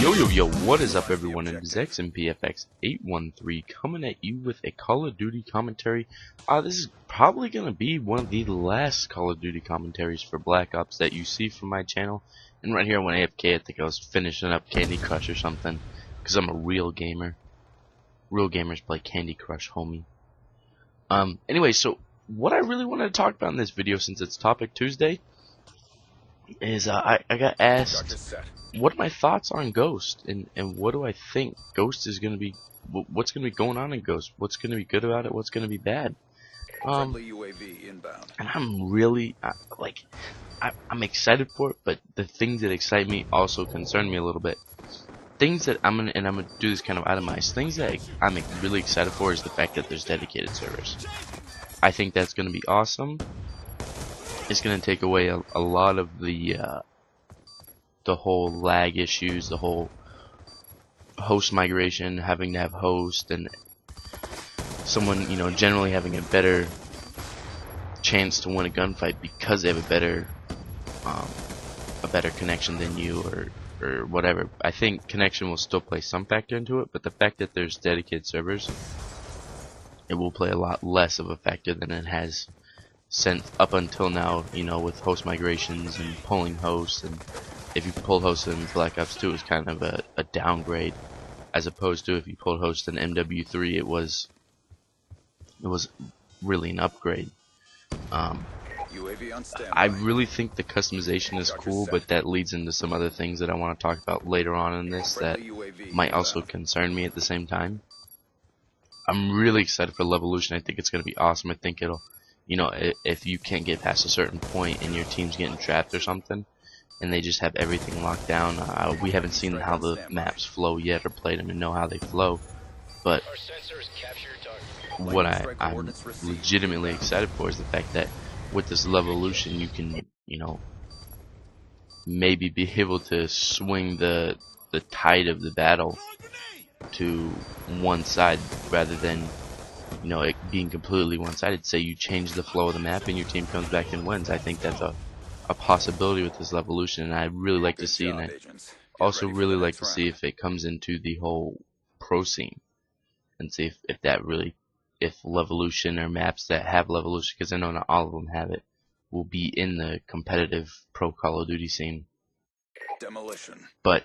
Yo, what is up everyone? It is XMPFX813 coming at you with a Call of Duty commentary. This is probably going to be one of the last Call of Duty commentaries for Black Ops that you see from my channel. And right here when AFK, I think I was finishing up Candy Crush or something, because I'm a real gamer. Real gamers play Candy Crush, homie. Anyway, so what I really wanted to talk about in this video, since it's Topic Tuesday, is I got asked what my thoughts are on Ghost, and what do I think Ghost is going to be, what's going to be going on in Ghost, what's going to be good about it, what's going to be bad. And I'm really, I'm excited for it, but the things that excite me also concern me a little bit. Things that I'm gonna do this kind of itemized. Things that I'm really excited for is the fact that there's dedicated servers. I think that's gonna be awesome. It's gonna take away a lot of the whole lag issues, the whole host migration, having to have host, and someone, generally having a better chance to win a gunfight because they have a better connection than you, or whatever. I think connection will still play some factor into it, but the fact that there's dedicated servers, it will play a lot less of a factor than it has since up until now, with host migrations and pulling hosts. And if you pulled hosts in Black Ops 2, it was kind of a downgrade, as opposed to if you pulled hosts in MW3, it was really an upgrade. I really think the customization is cool, but that leads into some other things that I want to talk about later on in this that might also concern me at the same time. I'm really excited for Levolution. I think it's going to be awesome. I think it'll, if you can't get past a certain point and your team's getting trapped or something, and they just have everything locked down. We haven't seen how the maps flow yet or played them and know how they flow, but what I'm legitimately excited for is the fact that with this Levolution you can, maybe be able to swing the tide of the battle to one side rather than, it being completely one-sided. Say you change the flow of the map and your team comes back and wins. I think that's a possibility with this Levolution, and I'd really like to see, and I also really like to see if it comes into the whole pro scene, and see if Levolution or maps that have Levolution, because I know not all of them have it, will be in the competitive pro Call of Duty scene. But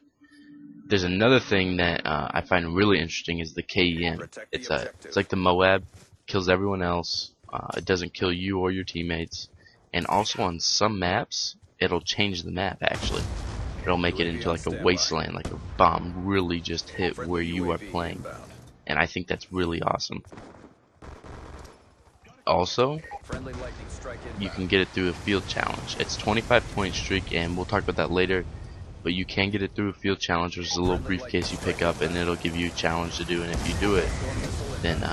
there's another thing that I find really interesting is the KEM. It's like the Moab, kills everyone else. It doesn't kill you or your teammates. And also on some maps, it'll change the map actually. It'll make it into like a wasteland, like a bomb really just hit where you are playing. And I think that's really awesome. Also, you can get it through a field challenge. It's 25-point streak, and we'll talk about that later. But you can get it through a field challenge, which is a little briefcase you pick up, and it'll give you a challenge to do. And if you do it, then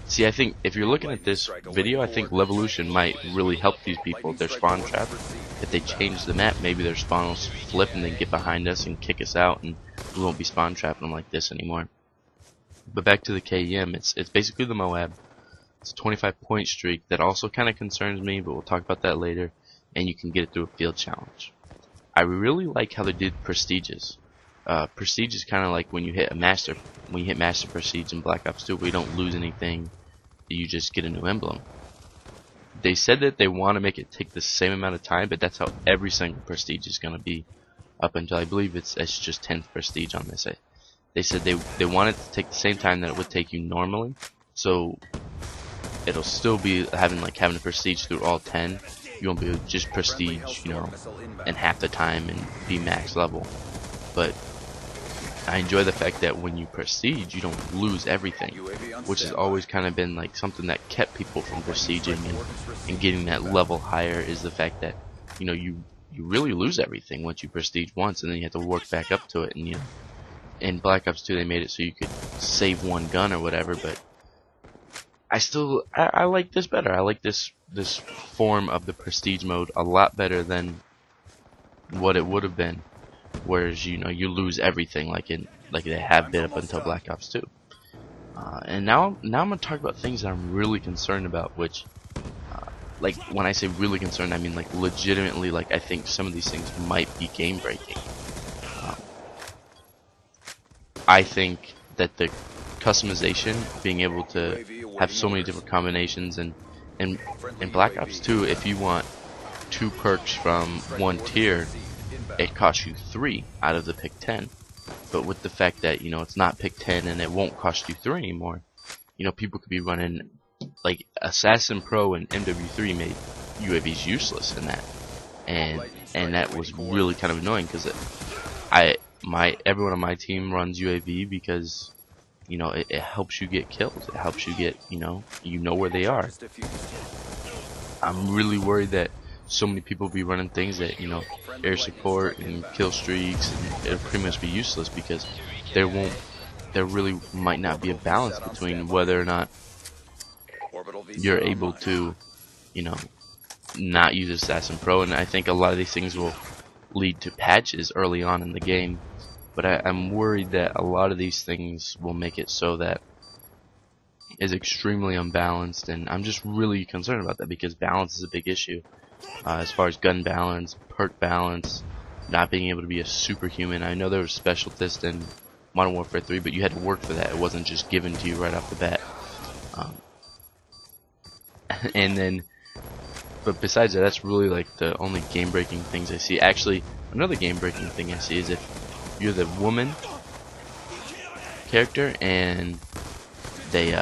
see, I think if you're looking at this video, I think Levolution might really help these people. Their spawn trap, if they change the map, maybe their spawn will flip and then get behind us and kick us out, and we won't be spawn trapping them like this anymore. But back to the KEM, it's basically the Moab. It's a 25-point streak that also kind of concerns me, but we'll talk about that later. And you can get it through a field challenge. I really like how they did prestiges. Prestige is kind of like when you hit master prestige in Black Ops 2, we don't lose anything. You just get a new emblem. They said that they want to make it take the same amount of time, but that's how every single prestige is going to be up until I believe it's just 10th prestige on this. They said they want it to take the same time that it would take you normally, so it'll still be having a prestige through all 10. You won't be able to just prestige, in half the time and be max level. But I enjoy the fact that when you prestige, you don't lose everything, which has always kind of been something that kept people from prestiging and getting that level higher, is the fact that, you really lose everything once you prestige once, and then you have to work back up to it. And in Black Ops 2 they made it so you could save one gun or whatever, but I like this better. I like this form of the prestige mode a lot better than what it would have been, whereas you lose everything like they have been up until Black Ops 2. And now I'm gonna talk about things that I'm really concerned about, which when I say really concerned, I mean legitimately, I think some of these things might be game breaking. I think that the customization, being able to have so many different combinations, and in Black Ops 2, if you want 2 perks from one tier, it costs you 3 out of the pick 10. But with the fact that, you know, it's not pick 10 and it won't cost you 3 anymore, you know, people could be running, like, Assassin Pro and MW3 made UAVs useless in that, and that was really kind of annoying, because everyone on my team runs UAV because, you know, it helps you get kills. It helps you get, you know where they are. I'm really worried that so many people will be running things that, you know, air support and kill streaks, and it'll pretty much be useless, because there really might not be a balance between whether or not you're able to, you know, not use Assassin Pro. And I think a lot of these things will lead to patches early on in the game, but I'm worried that a lot of these things will make it so that it's extremely unbalanced, and I'm just really concerned about that, because balance is a big issue, as far as gun balance, perk balance, not being able to be a superhuman. I know there was specialists in Modern Warfare 3, but you had to work for that. It wasn't just given to you right off the bat. And then, but besides that, that's really like the only game-breaking things I see. Actually, another game-breaking thing I see is if you're the woman character and they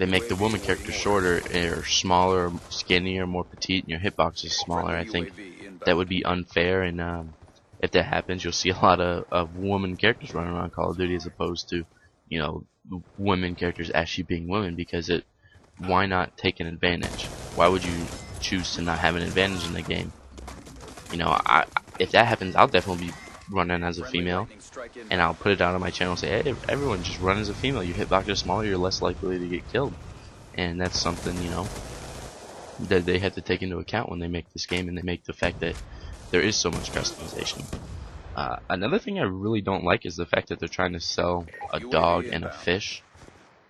make the woman character shorter or smaller, or skinnier, more petite, and your hitbox is smaller. I think that would be unfair, and if that happens, you'll see a lot of woman characters running around Call of Duty, as opposed to, you know, women characters actually being women, because why not take an advantage? Why would you choose to not have an advantage in the game? You know, if that happens, I'll definitely be running as a female, and I'll put it out on my channel and say, hey, everyone, just run as a female. Your hitbox is smaller, you're less likely to get killed. And that's something, you know, that they have to take into account when they make this game, and they make the fact that there is so much customization. Another thing I really don't like is the fact that they're trying to sell a dog and a fish,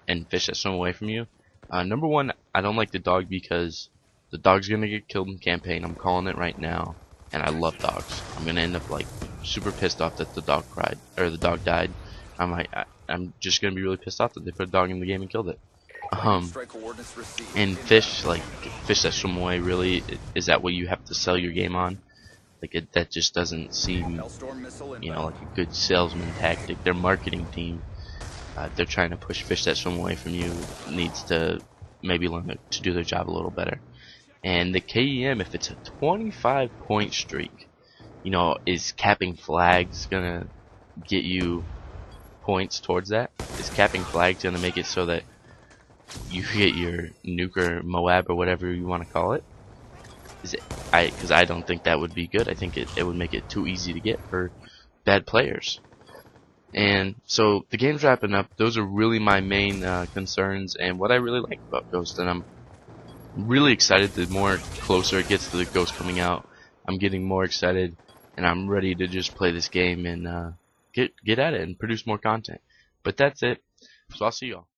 and fish that swim away from you. Number one, I don't like the dog, because the dog's gonna get killed in campaign. I'm calling it right now, and I love dogs. I'm gonna end up like super pissed off that the dog cried, or the dog died. I'm just gonna be really pissed off that they put a dog in the game and killed it. And fish, like fish that swim away, really, is that what you have to sell your game on? Like that just doesn't seem, you know, like a good salesman tactic. Their marketing team, they're trying to push fish that swim away from you, needs to maybe learn to do their job a little better. And the KEM, if it's a 25-point streak, you know, is capping flags gonna get you points towards that? Is capping flags gonna make it so that you get your nuke or Moab or whatever you want to call it? Because I don't think that would be good. I think it would make it too easy to get for bad players. And so the game's wrapping up. Those are really my main concerns, and what I really like about Ghost. And I'm really excited. The more closer it gets to the Ghost coming out, I'm getting more excited, and I'm ready to just play this game and get at it and produce more content. But that's it. So I'll see y'all.